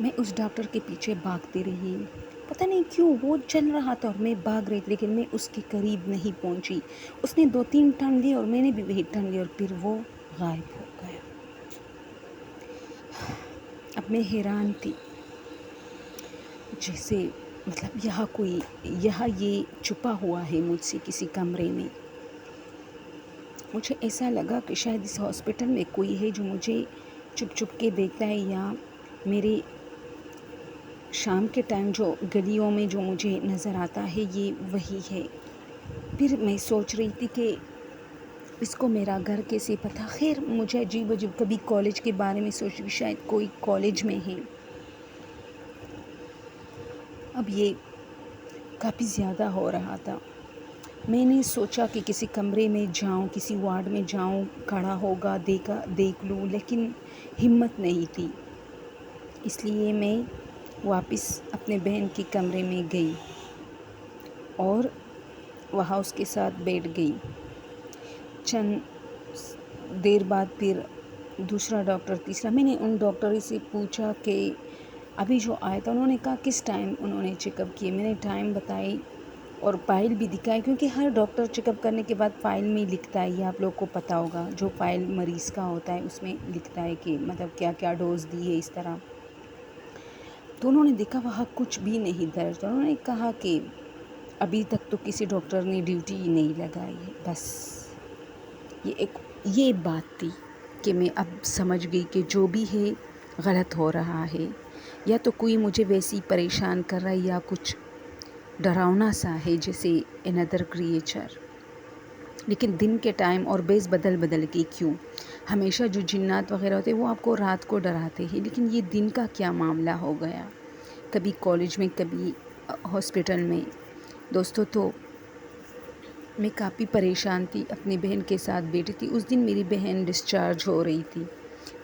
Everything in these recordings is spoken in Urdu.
میں اس ڈاکٹر کے پیچھے بھاگتی رہی، پتہ نہیں کیوں وہ چل رہا تھا اور میں بھاگ رہی تھی، لیکن میں اس کے قریب نہیں پہنچی۔ اس نے 2-3 ٹرن لی اور میں نے بھی وہی ٹرن لی اور پھر وہ غائب ہو گیا۔ اب میں حیران تھی، جیسے مطلب یہاں یہ چھپا ہوا ہے مجھ سے کسی کمرے میں۔ مجھے ایسا لگا کہ شاید اس ہاسپٹل میں کوئی ہے جو مجھے چھپ چھپ کے دیکھتا ہے، یا میرے شام کے ٹائم جو گلیوں میں جو مجھے نظر آتا ہے یہ وہی ہے۔ پھر میں سوچ رہی تھی کہ اس کو میرا گھر کیسے پتہ۔ خیر مجھے عجیب کبھی کالج کے بارے میں سوچ رہی، شاید کوئی کالج میں ہے۔ اب یہ کافی زیادہ ہو رہا تھا۔ میں نے سوچا کہ کسی کمرے میں جاؤں، کسی وارڈ میں جاؤں، کھڑا ہوگا دیکھ لوں، لیکن ہمت نہیں تھی۔ اس لیے میں واپس اپنے بہن کے کمرے میں گئی اور وہاں اس کے ساتھ بیٹھ گئی۔ چند دیر بعد پھر دوسرا ڈاکٹر، تیسرا، میں نے ان ڈاکٹر سے پوچھا کہ ابھی جو آیا تھا، انہوں نے کہا کس ٹائم انہوں نے چیک اپ کیے۔ میں نے ٹائم بتائی اور فائل بھی دکھائی، کیونکہ ہر ڈاکٹر چیک اپ کرنے کے بعد فائل میں لکھتا ہے، یہ آپ لوگ کو پتہ ہوگا، جو فائل مریض کا ہوتا ہے اس میں لکھتا ہے کہ مطلب کیا کیا ڈوز دی ہے اس طرح۔ تو انہوں نے دیکھا وہاں کچھ بھی نہیں درج، انہوں نے کہا کہ ابھی تک تو کسی ڈاکٹر نے ڈیوٹی ہی نہیں لگائی ہے۔ بس یہ بات تھی کہ میں اب سمجھ گئی کہ جو بھی ہے غلط ہو رہا ہے، یا تو کوئی مجھے ویسی پریشان کر رہا ہے، یا کچھ ڈراؤنا سا ہے جیسے another creature۔ لیکن دن کے ٹائم اور بیس بدل کے کیوں؟ ہمیشہ جو جنات وغیرہ ہوتے ہیں وہ آپ کو رات کو ڈراتے ہیں، لیکن یہ دن کا کیا معاملہ ہو گیا؟ کبھی کالج میں، کبھی ہاسپٹل میں۔ دوستو، تو میں کافی پریشان تھی، اپنی بہن کے ساتھ بیٹھی تھی۔ اس دن میری بہن ڈسچارج ہو رہی تھی،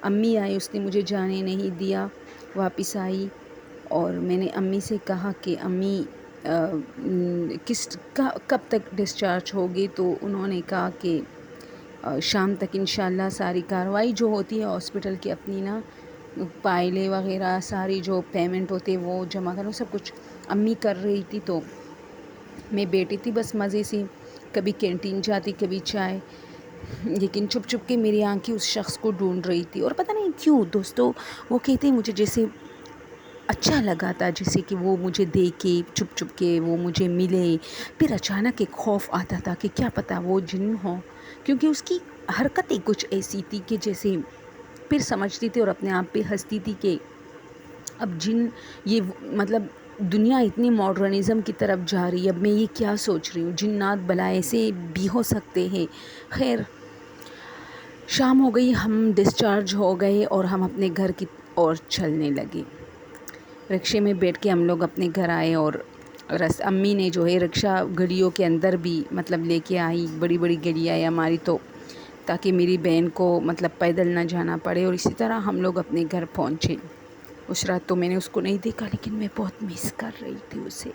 امی آئی، اس نے مجھے جانے نہیں دیا، واپس آئی اور میں نے امی سے کہا کہ امی کب تک ڈسچارج ہوگی؟ تو انہوں نے کہا کہ شام تک انشاءاللہ ساری کارروائی جو ہوتی ہے ہاسپٹل کی، اپنی فائلیں وغیرہ ساری جو پیمنٹ ہوتے وہ جمع کرنا، سب کچھ امی کر رہی تھی۔ تو میں بیٹھی تھی بس مزے سے، کبھی کینٹین جاتی، کبھی چائے، لیکن چھپ چھپ کے میری آنکھیں اس شخص کو ڈھونڈ رہی تھی۔ اور پتہ نہیں کیوں دوستو، وہ کہتے ہیں مجھے جیسے اچھا لگا تھا، جیسے کہ وہ مجھے دیکھے، چھپ چھپ کے وہ مجھے ملے۔ پھر اچانک ایک خوف آتا تھا کہ کیا پتہ وہ جن ہو، کیونکہ اس کی حرکتیں کچھ ایسی تھی کہ جیسے، پھر سمجھتی تھی اور اپنے آپ پہ ہنستی تھی کہ اب جن، یہ مطلب دنیا اتنی ماڈرنزم کی طرف جا رہی ہے، اب میں یہ کیا سوچ رہی ہوں، جنات بلائے سے بھی ہو سکتے ہیں۔ خیر شام ہو گئی، ہم ڈسچارج ہو گئے اور ہم اپنے گھر کی اور چلنے لگے۔ رکشے میں بیٹھ کے ہم لوگ اپنے گھر آئے، اور امی نے جو ہے رکشہ گلیوں کے اندر بھی مطلب لے کے آئی، بڑی بڑی گلی آئی ہماری، تو تاکہ میری بہن کو مطلب پیدل نہ جانا پڑے، اور اسی طرح ہم لوگ اپنے گھر پہنچے۔ اس رات تو میں نے اس کو نہیں دیکھا، لیکن میں بہت مس کر رہی تھی اسے۔